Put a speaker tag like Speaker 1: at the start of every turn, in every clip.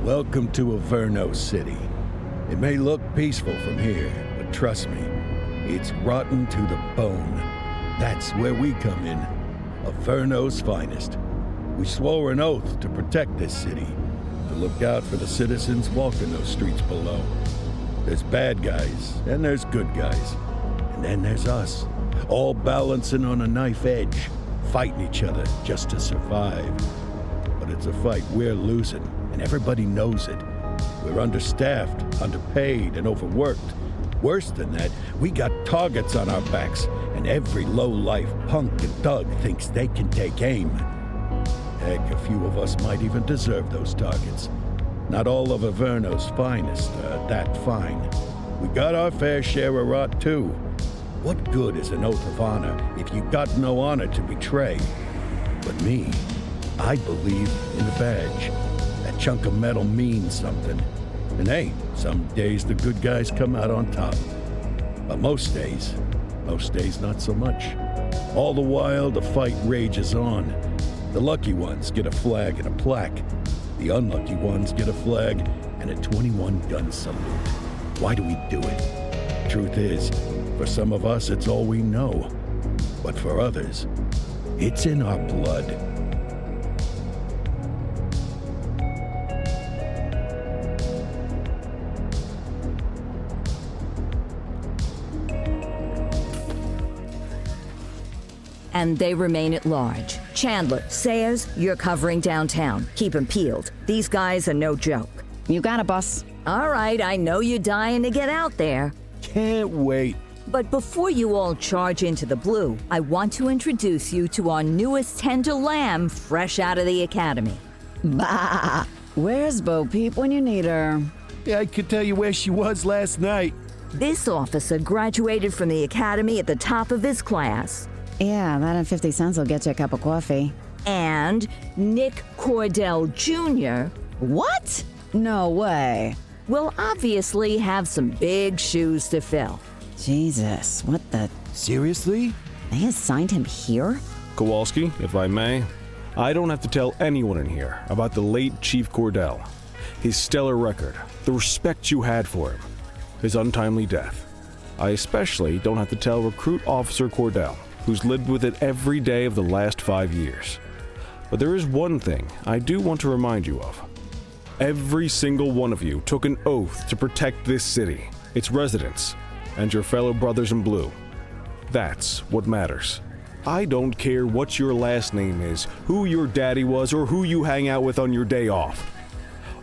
Speaker 1: Welcome to Averno City. It may look peaceful from here, but trust me, it's rotten to the bone. That's where we come in. Averno's finest. We swore an oath to protect this city, to look out for the citizens walking those streets below. There's bad guys, and there's good guys. And then there's us, all balancing on a knife edge, fighting each other just to survive. But it's a fight we're losing, and everybody knows it. We're understaffed, underpaid, and overworked. Worse than that, we got targets on our backs, and every low-life punk and thug thinks they can take aim. Heck, a few of us might even deserve those targets. Not all of Averno's finest are that fine. We got our fair share of rot, too. What good is an oath of honor if you got no honor to betray? But me, I believe in the badge. That chunk of metal means something. And hey, some days the good guys come out on top. But most days not so much. All the while, the fight rages on. The lucky ones get a flag and a plaque. The unlucky ones get a flag and a 21-gun salute. Why do we do it? Truth is, for some of us, it's all we know. But for others, it's in our blood.
Speaker 2: And they remain at large. Chandler, Sayers, you're covering downtown. Keep 'em peeled. These guys are no joke.
Speaker 3: You got it, boss.
Speaker 2: All right, I know you're dying to get out there.
Speaker 1: Can't wait.
Speaker 2: But before you all charge into the blue, I want to introduce you to our newest tender lamb fresh out of the academy.
Speaker 3: Bah! Where's Bo Peep when you need her?
Speaker 1: Yeah, I could tell you where she was last night.
Speaker 2: This officer graduated from the academy at the top of his class.
Speaker 3: Yeah, that and 50 cents will get you a cup of coffee.
Speaker 2: And Nick Cordell Jr.
Speaker 3: What? No way.
Speaker 2: will obviously have some big shoes to fill.
Speaker 3: Jesus, what the...
Speaker 1: Seriously?
Speaker 3: They assigned him here?
Speaker 4: Kowalski, if I may, I don't have to tell anyone in here about the late Chief Cordell, his stellar record, the respect you had for him, his untimely death. I especially don't have to tell Recruit Officer Cordell, who's lived with it every day of the last 5 years. But there is one thing I do want to remind you of. Every single one of you took an oath to protect this city, its residents, and your fellow brothers in blue. That's what matters. I don't care what your last name is, who your daddy was, or who you hang out with on your day off.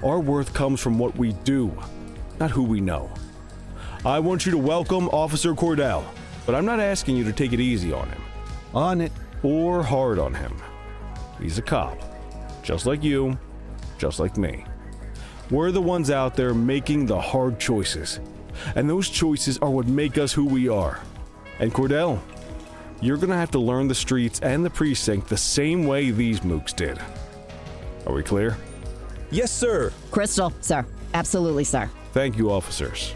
Speaker 4: Our worth comes from what we do, not who we know. I want you to welcome Officer Cordell, but I'm not asking you to take it easy on him.
Speaker 1: On it.
Speaker 4: Or hard on him. He's a cop, just like you, just like me. We're the ones out there making the hard choices, and those choices are what make us who we are. And Cordell, you're gonna have to learn the streets and the precinct the same way these mooks did. Are we clear?
Speaker 5: Yes, sir.
Speaker 3: Crystal, sir. Absolutely, sir.
Speaker 4: Thank you, officers.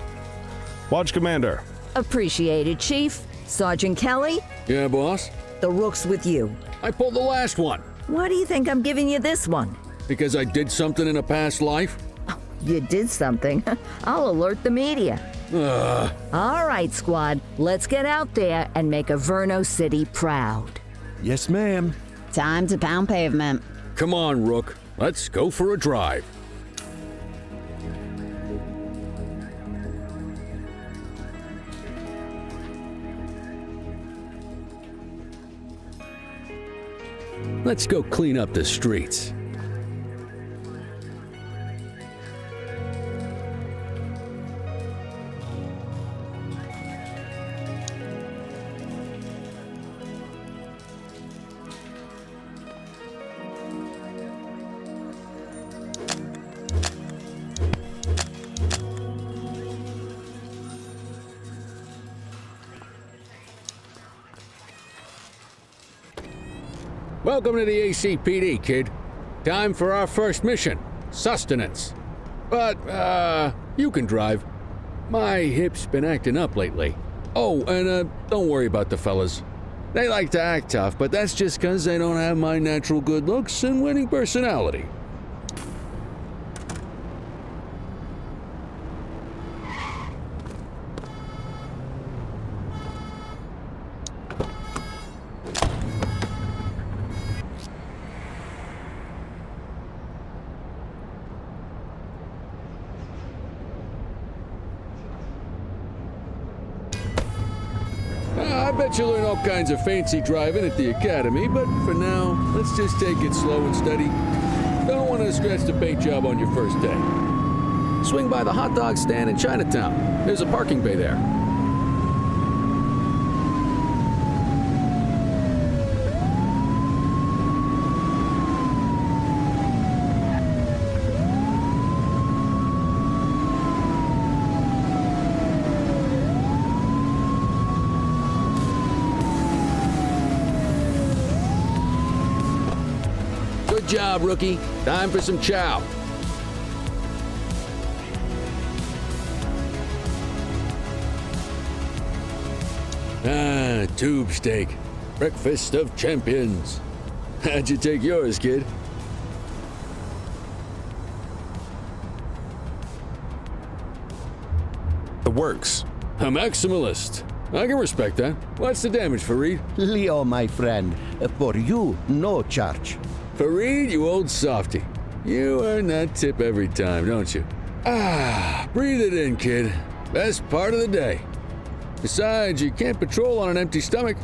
Speaker 4: Watch Commander.
Speaker 2: Appreciated, Chief. Sergeant Kelly,
Speaker 6: Yeah, boss?
Speaker 2: the rook's with you.
Speaker 6: I pulled the last one
Speaker 2: Why do you think I'm giving you this one?
Speaker 6: because I did something in a past life.
Speaker 2: You did something. I'll alert the media. All right, squad. Let's get out there and make Averno City proud.
Speaker 1: Yes, ma'am.
Speaker 3: Time to pound pavement.
Speaker 6: Come on, Rook. Let's go for a drive. Let's go clean up the streets. Welcome to the ACPD, kid. Time for our first mission, sustenance. But, you can drive. My hip's been acting up lately. Oh, and, don't worry about the fellas. They like to act tough, but that's just 'cause they don't have my natural good looks and winning personality. I bet you learn all kinds of fancy driving at the academy, but for now, let's just take it slow and steady. Don't want to scratch the paint job on your first day. Swing by the hot dog stand in Chinatown. There's a parking bay there. Good job, rookie. Time for some chow. Ah, tube steak. Breakfast of champions. How'd you take yours, kid?
Speaker 4: The works.
Speaker 6: A maximalist. I can respect that. What's the damage, Fareed?
Speaker 5: Leo, my friend, for you, no charge.
Speaker 6: Fareed, you old softy. You earn that tip every time, don't you? Ah, breathe it in, kid. Best part of the day. Besides, you can't patrol on an empty stomach.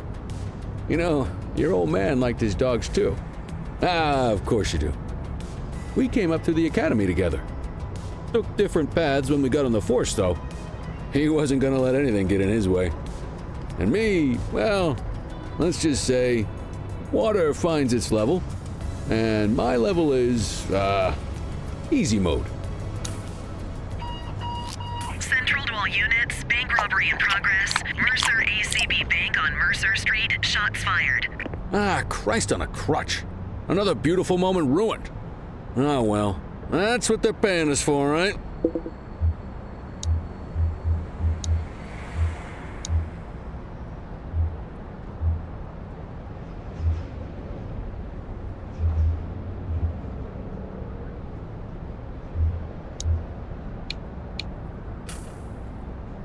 Speaker 6: You know, your old man liked his dogs too. Ah, of course you do. We came up through the academy together. Took different paths when we got on the force, though. He wasn't gonna let anything get in his way. And me, well, let's just say, water finds its level. And my level is, easy mode.
Speaker 7: Central to all units, bank robbery in progress. Mercer ACB Bank on Mercer Street, shots fired.
Speaker 6: Ah, Christ on a crutch. Another beautiful moment ruined. Oh well, that's what they're paying us for, right?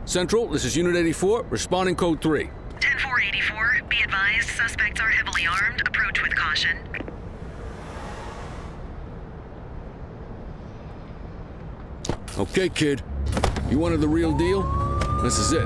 Speaker 6: Central, this is Unit 84, responding code 3.
Speaker 7: 10-484, be advised, suspects are heavily armed. Approach with caution.
Speaker 6: Okay, kid. You wanted the real deal? This is it.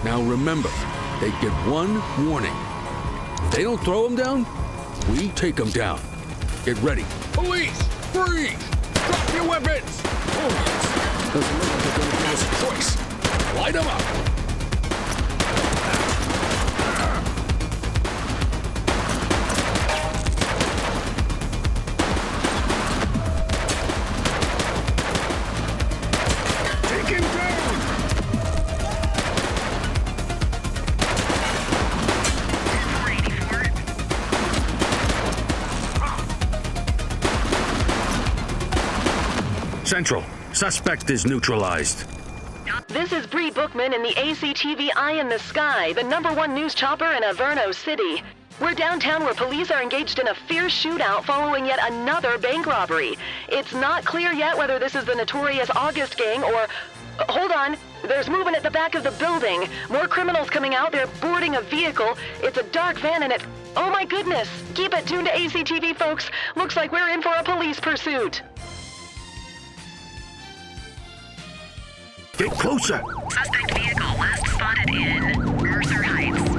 Speaker 6: Now remember, they get one warning. If they don't throw them down, we take them down. Get ready. Police! Freeze! Drop your weapons! Oh, doesn't look like they're gonna give us a choice. Light them up! Take him down! Central, suspect is neutralized.
Speaker 8: This is Bree Bookman in the ACTV Eye in the Sky, the #1 news chopper in Averno City. We're downtown where police are engaged in a fierce shootout following yet another bank robbery. It's not clear yet whether this is the notorious August gang or... Hold on. There's movement at the back of the building. More criminals coming out. They're boarding a vehicle. It's a dark van and it... Oh my goodness! Keep it tuned to ACTV, folks. Looks like we're in for a police pursuit.
Speaker 6: Get closer!
Speaker 7: Suspect vehicle last spotted in Mercer Heights.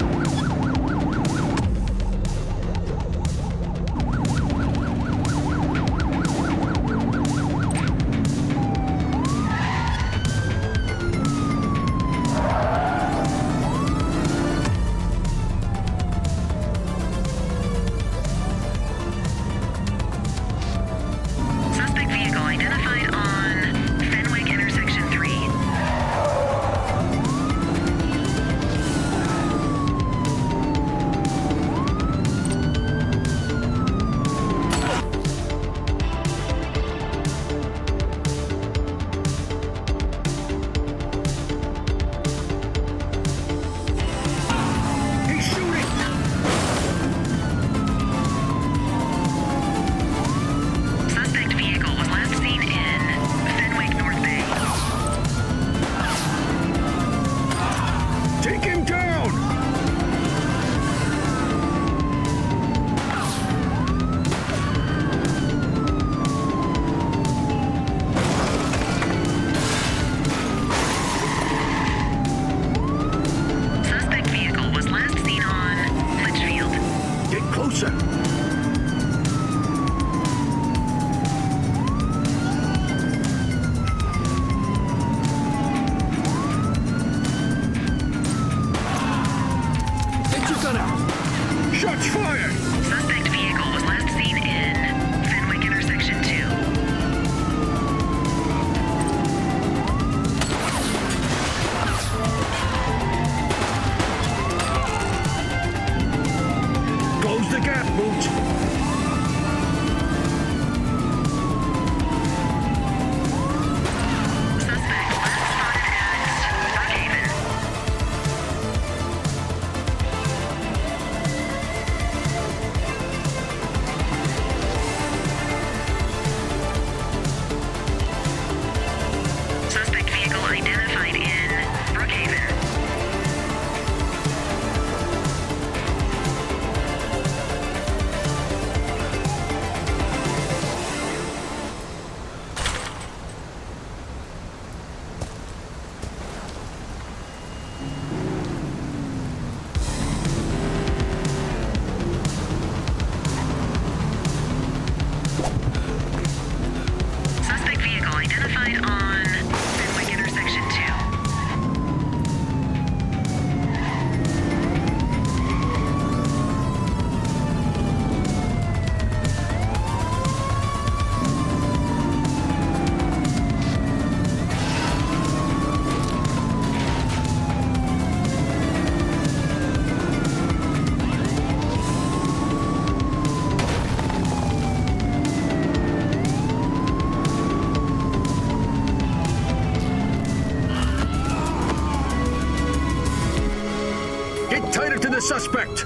Speaker 9: the suspect!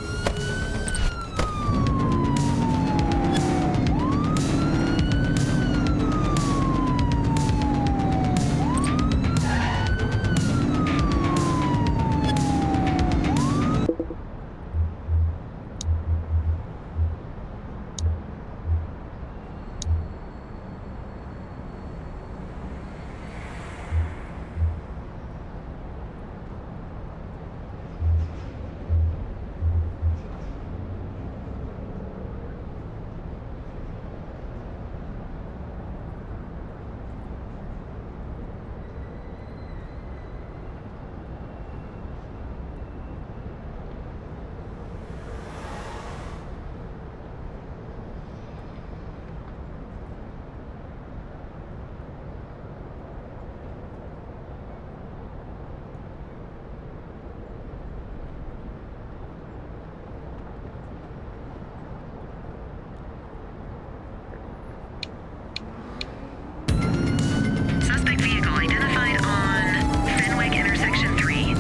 Speaker 7: Suspect vehicle identified on Fenwick intersection 3.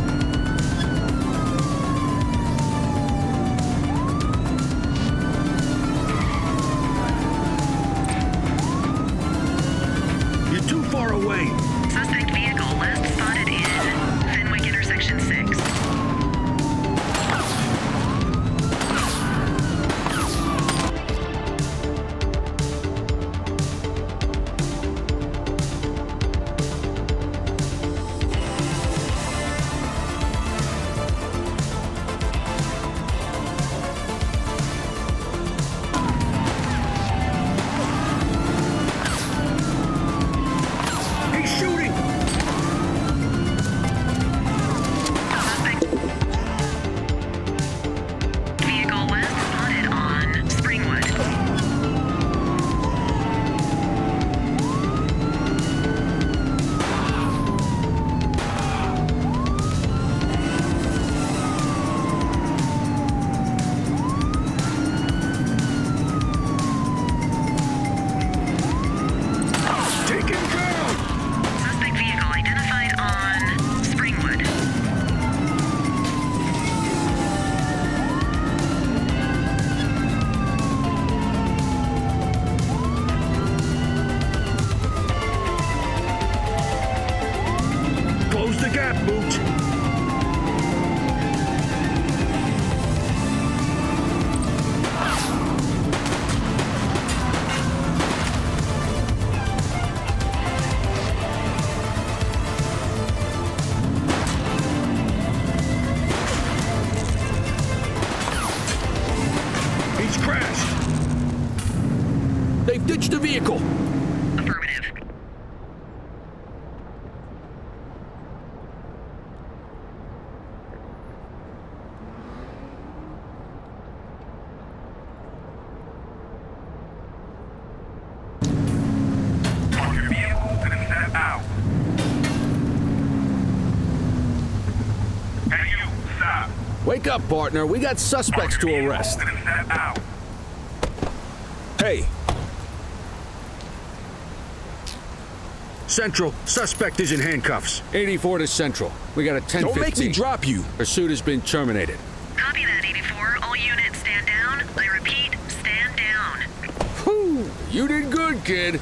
Speaker 9: You're too far away!
Speaker 7: Suspect vehicle last spotted in Fenwick intersection 6.
Speaker 9: He's shooting!
Speaker 7: Suspect vehicle last spotted on Springwood.
Speaker 9: Take him down!
Speaker 7: Suspect vehicle identified on Springwood.
Speaker 9: Close the gap, Boot! He's crashed!
Speaker 6: They've ditched the vehicle.
Speaker 7: Affirmative.
Speaker 9: Park your vehicle and step out. Hey, you, stop.
Speaker 6: Wake up, partner. We got suspects to arrest.
Speaker 9: And step out.
Speaker 4: Hey,
Speaker 9: Central, suspect is in handcuffs.
Speaker 6: 84 to Central. We got a 10:15.
Speaker 4: don't make me drop you.
Speaker 6: Pursuit has been terminated.
Speaker 7: Copy that, 84. All units stand down. I repeat, stand down.
Speaker 6: Whew, you did good, kid.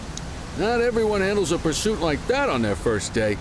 Speaker 6: Not everyone handles a pursuit like that on their first day.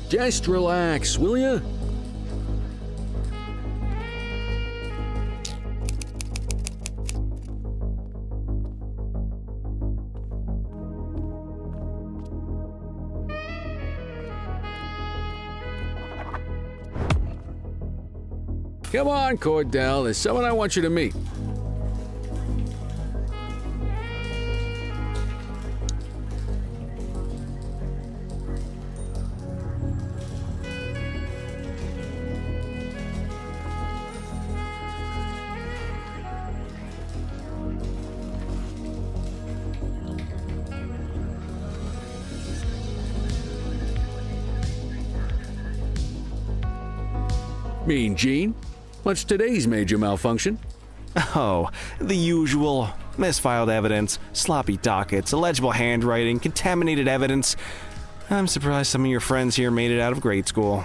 Speaker 6: Just relax, will ya? Come on, Cordell. There's someone I want you to meet. Mean Gene? What's today's major malfunction?
Speaker 4: Oh, the usual. Misfiled evidence, sloppy dockets, illegible handwriting, contaminated evidence. I'm surprised some of your friends here made it out of grade school.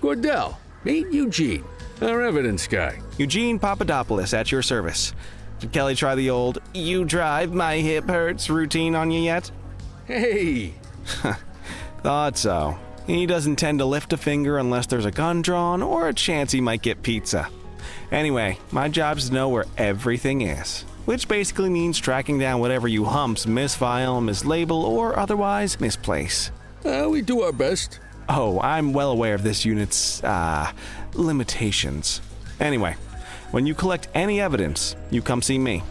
Speaker 6: Cordell, meet Eugene, our evidence guy.
Speaker 4: Eugene Papadopoulos at your service. Did Kelly try the old, "you drive, my hip hurts" routine on you yet?
Speaker 6: Hey!
Speaker 4: Thought so. He doesn't tend to lift a finger unless there's a gun drawn or a chance he might get pizza. Anyway, my job's to know where everything is, which basically means tracking down whatever you humps misfile, mislabel, or otherwise misplace.
Speaker 6: We do our best.
Speaker 4: Oh, I'm well aware of this unit's, limitations. Anyway, when you collect any evidence, you come see me.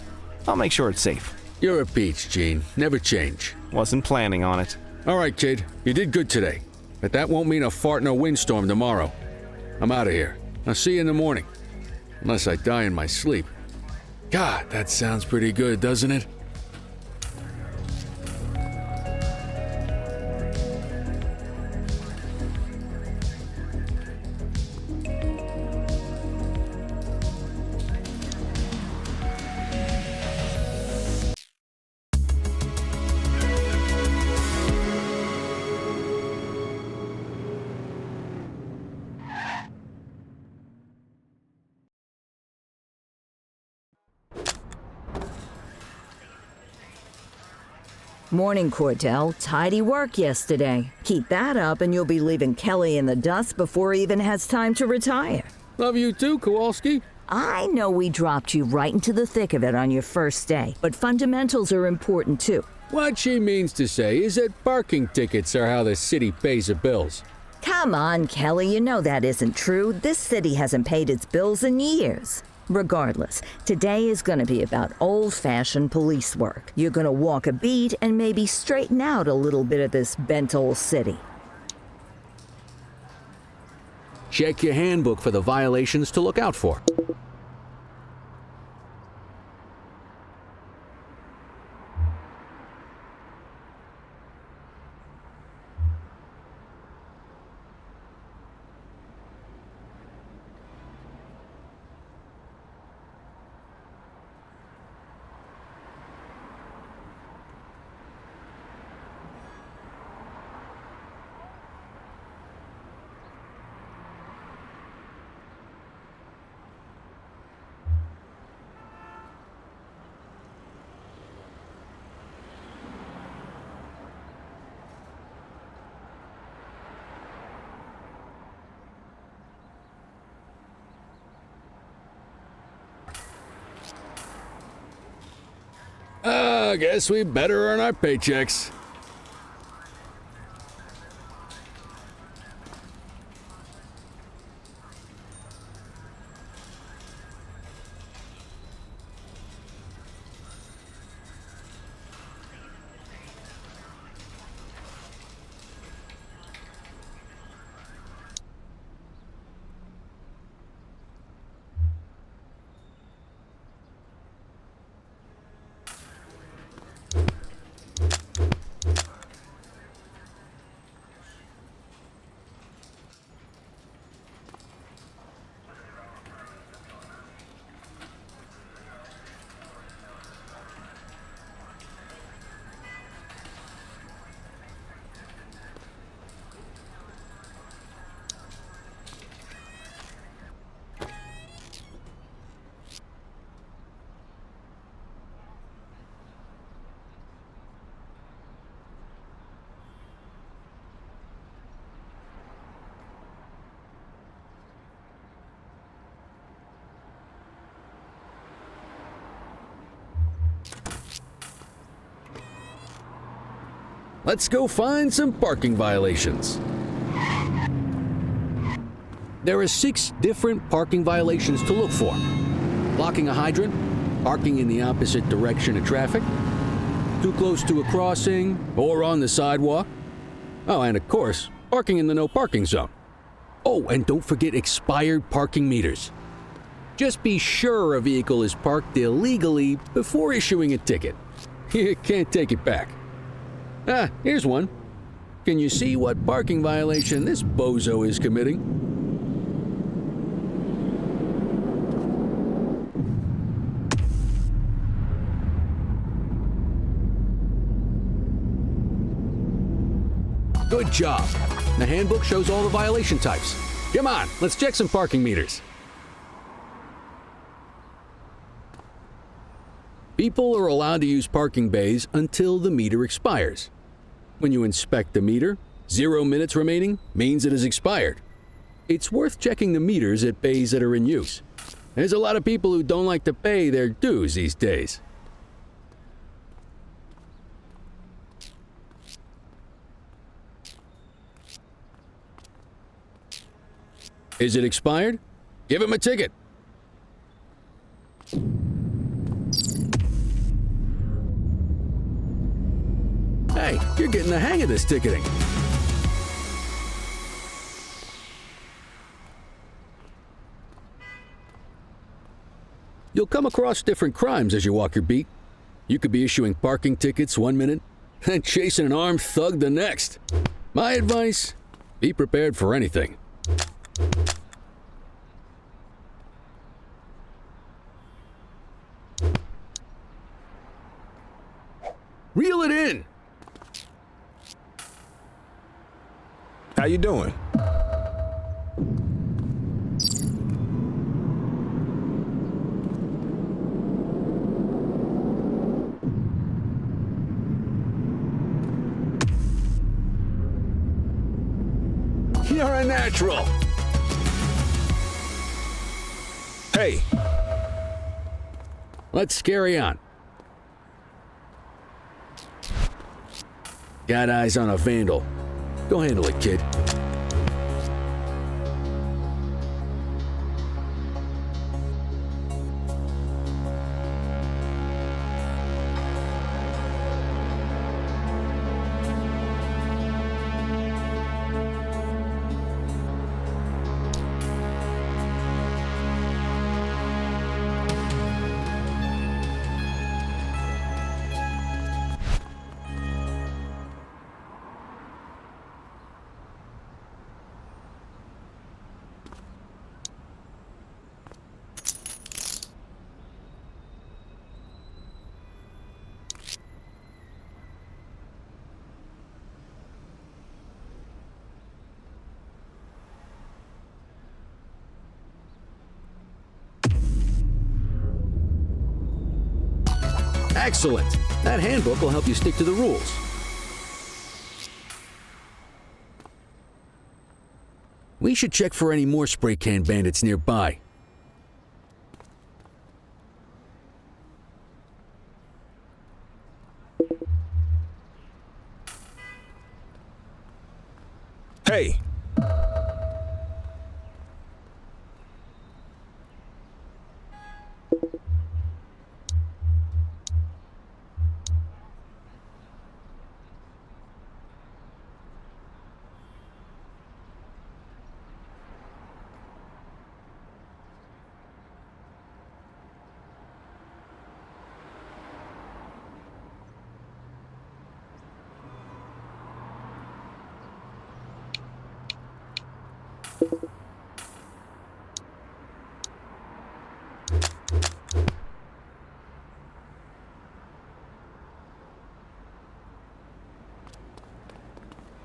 Speaker 4: I'll make sure it's safe.
Speaker 6: You're a peach, Gene. Never change.
Speaker 4: Wasn't planning on it.
Speaker 6: All right, kid. You did good today. But that won't mean a fart in a windstorm tomorrow. I'm out of here. I'll see you in the morning. Unless I die in my sleep. God, that sounds pretty good, doesn't it?
Speaker 2: Morning, Cordell. Tidy work yesterday. Keep that up and you'll be leaving Kelly in the dust before he even has time to retire.
Speaker 6: Love you too, Kowalski.
Speaker 2: I know we dropped you right into the thick of it on your first day, but fundamentals are important too.
Speaker 6: What she means to say is that parking tickets are how the city pays the bills.
Speaker 2: Come on, Kelly, you know that isn't true. This city hasn't paid its bills in years. Regardless, today is going to be about old-fashioned police work. You're going to walk a beat and maybe straighten out a little bit of this bent old city.
Speaker 6: Check your handbook for the violations to look out for. I guess we better earn our paychecks. let's go find some parking violations. There are 6 different parking violations to look for. Blocking a hydrant, parking in the opposite direction of traffic, too close to a crossing or on the sidewalk. Oh, and of course, parking in the no parking zone. Oh, and don't forget expired parking meters. Just be sure a vehicle is parked illegally before issuing a ticket. You can't take it back. Ah, here's one. Can you see what parking violation this bozo is committing? Good job. The handbook shows all the violation types. Come on, let's check some parking meters. People are allowed to use parking bays until the meter expires. When you inspect the meter, 0 minutes remaining means it is expired. It's worth checking the meters at bays that are in use. There's a lot of people who don't like to pay their dues these days. Is it expired? Give him a ticket. Hey, you're getting the hang of this ticketing. You'll come across different crimes as you walk your beat. You could be issuing parking tickets 1 minute and chasing an armed thug the next. My advice, be prepared for anything. Reel it in.
Speaker 10: How you doing?
Speaker 6: You're a natural.
Speaker 10: Hey.
Speaker 6: Let's carry on. Got eyes on a vandal. Go handle it, kid. Excellent. That handbook will help you stick to the rules. We should check for any more spray can bandits nearby.
Speaker 10: Hey.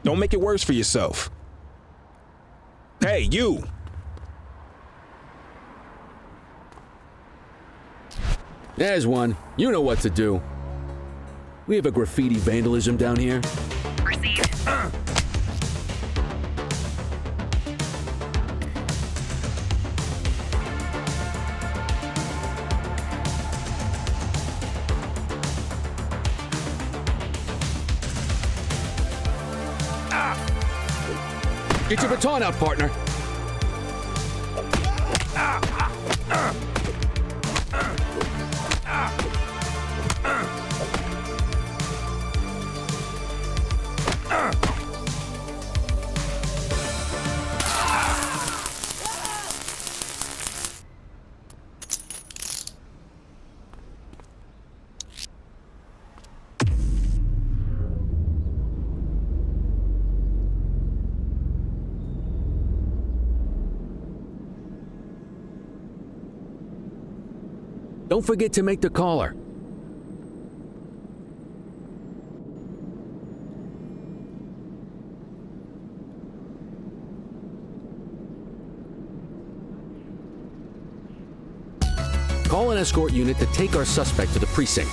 Speaker 10: Don't make it worse for yourself. Hey, you!
Speaker 6: There's one. You know what to do. We have a graffiti vandalism down here.
Speaker 7: Received.
Speaker 6: Get your baton out, partner. Don't forget to make the caller. Call an escort unit to take our suspect to the precinct.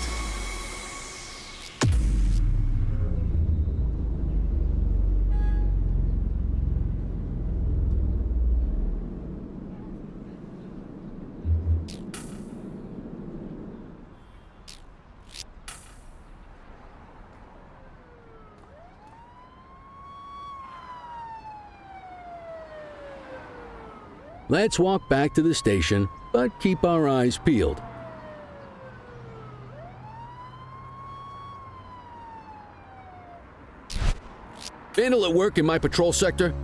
Speaker 6: Let's walk back to the station, but keep our eyes peeled. Vandal at work in my patrol sector?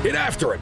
Speaker 6: Get after him!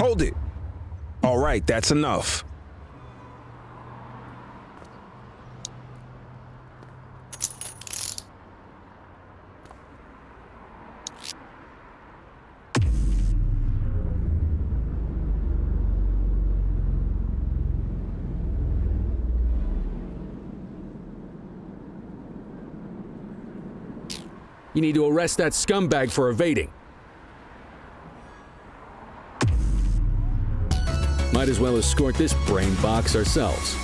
Speaker 10: Hold it. All right, that's enough.
Speaker 6: You need to arrest that scumbag for evading. Might as well escort this brain box ourselves.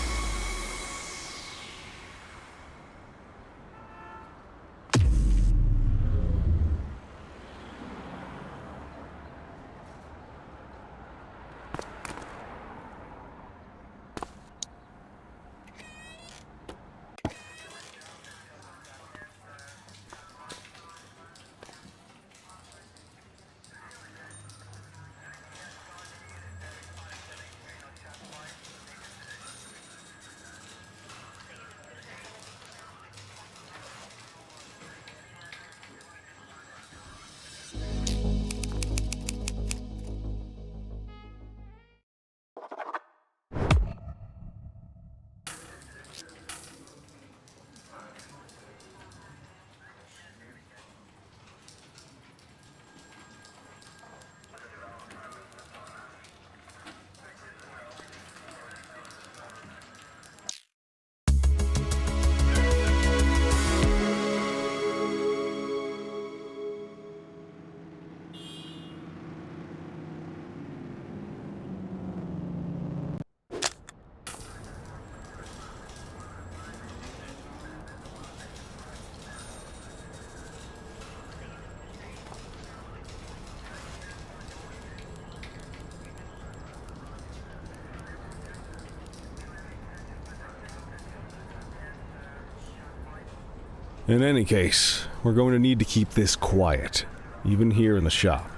Speaker 4: In any case, we're going to need to keep this quiet, even here in the shop.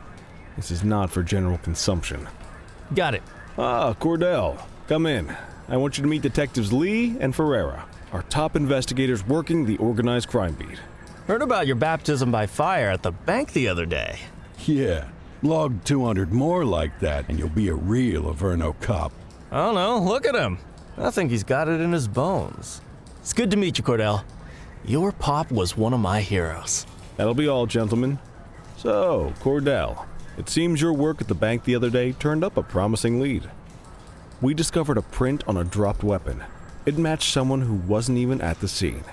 Speaker 4: This is not for general consumption.
Speaker 11: Got it.
Speaker 4: Ah, Cordell, come in. I want you to meet Detectives Lee and Ferreira, our top investigators working the organized crime beat.
Speaker 11: Heard about your baptism by fire at the bank the other day.
Speaker 1: Yeah, log 200 more like that, and you'll be a real Averno cop.
Speaker 11: I don't know, look at him. I think he's got it in his bones. It's good to meet you, Cordell. Your pop was one of my heroes.
Speaker 4: That'll be all, gentlemen. So, Cordell, it seems your work at the bank the other day turned up a promising lead. We discovered a print on a dropped weapon. It matched someone who wasn't even at the scene.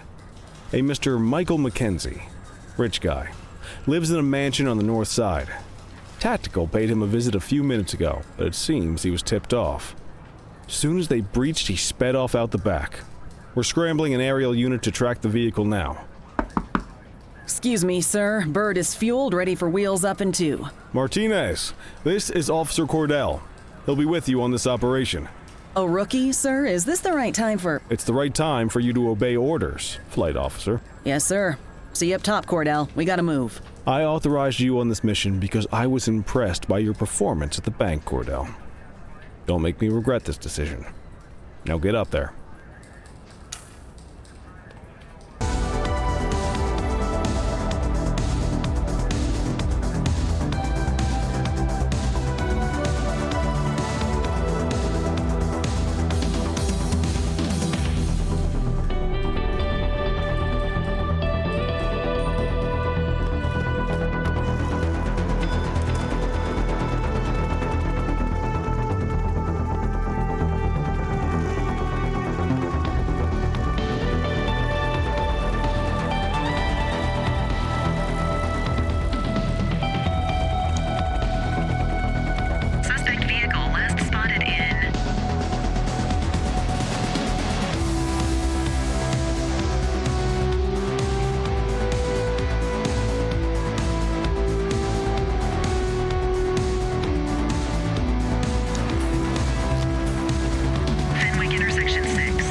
Speaker 4: A Mr. Michael McKenzie, rich guy, lives in a mansion on the north side. Tactical paid him a visit a few minutes ago, but it seems he was tipped off. Soon as they breached, he sped off out the back. We're scrambling an aerial unit to track the vehicle now.
Speaker 3: Excuse me, sir. Bird is fueled, ready for wheels up in 2.
Speaker 4: Martinez, this is Officer Cordell. He'll be with you on this operation.
Speaker 3: A rookie, sir? Is this the right time for...
Speaker 4: It's the right time for you to obey orders, flight officer.
Speaker 3: Yes, sir. See you up top, Cordell. We gotta move.
Speaker 4: I authorized you on this mission because I was impressed by your performance at the bank, Cordell. Don't make me regret this decision. Now get up there.
Speaker 7: Suspect vehicle last spotted in... Fenwick intersection 6.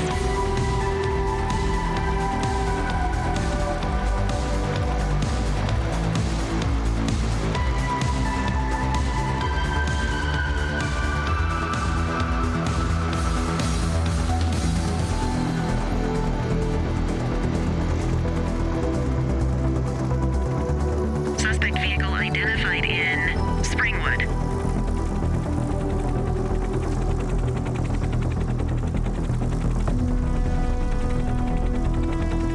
Speaker 7: Suspect vehicle identified in Springwood.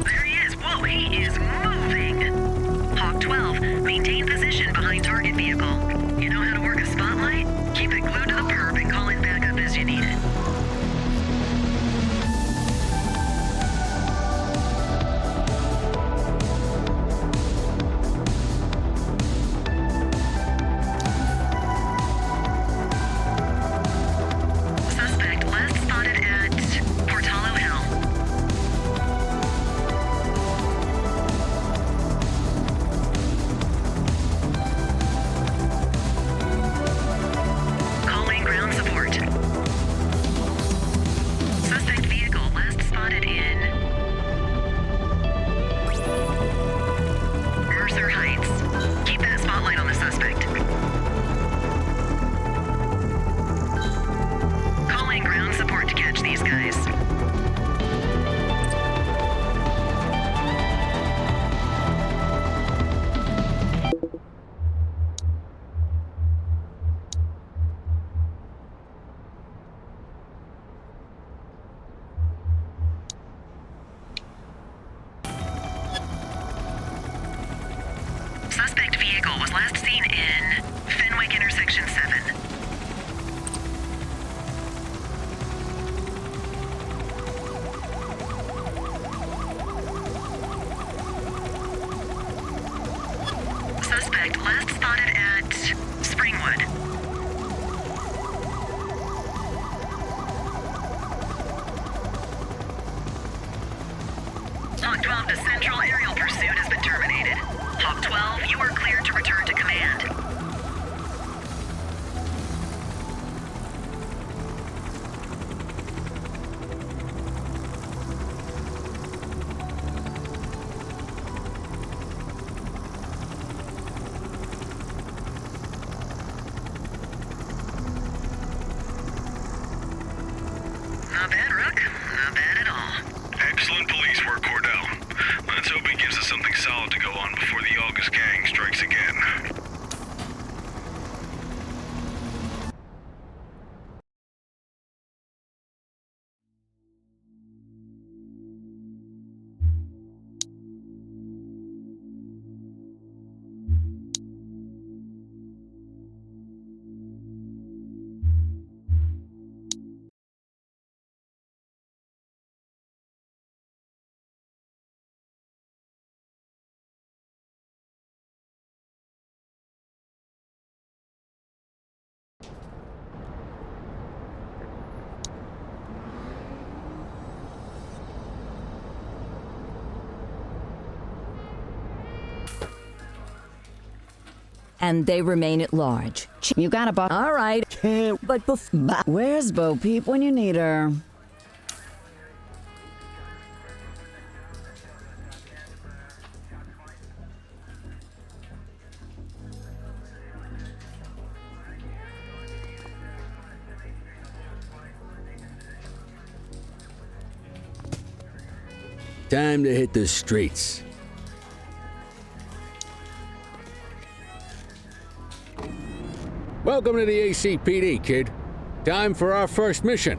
Speaker 7: There he is. Whoa, he is moving. Hawk 12, maintain position behind target vehicle. You know how to work a spotlight? Keep it glued to the perp and call in backup as you need it. Suspect last spotted at Portalo Hill. Calling ground support. Suspect vehicle last spotted in Mercer Heights. Keep that spotlight on the suspect. Calling ground support to catch these guys. Suspect vehicle was last seen in Fenwick intersection 7. Suspect last spotted at Springwood. Hawk 12 to Central, aerial pursuit has been terminated. Hawk 12, you are cleared to return to command.
Speaker 2: and they remain at large.
Speaker 12: You got a
Speaker 2: All right. But
Speaker 12: Where's Bo Peep when you need her?
Speaker 6: Time to hit the streets. Welcome to the ACPD, kid. Time for our first mission.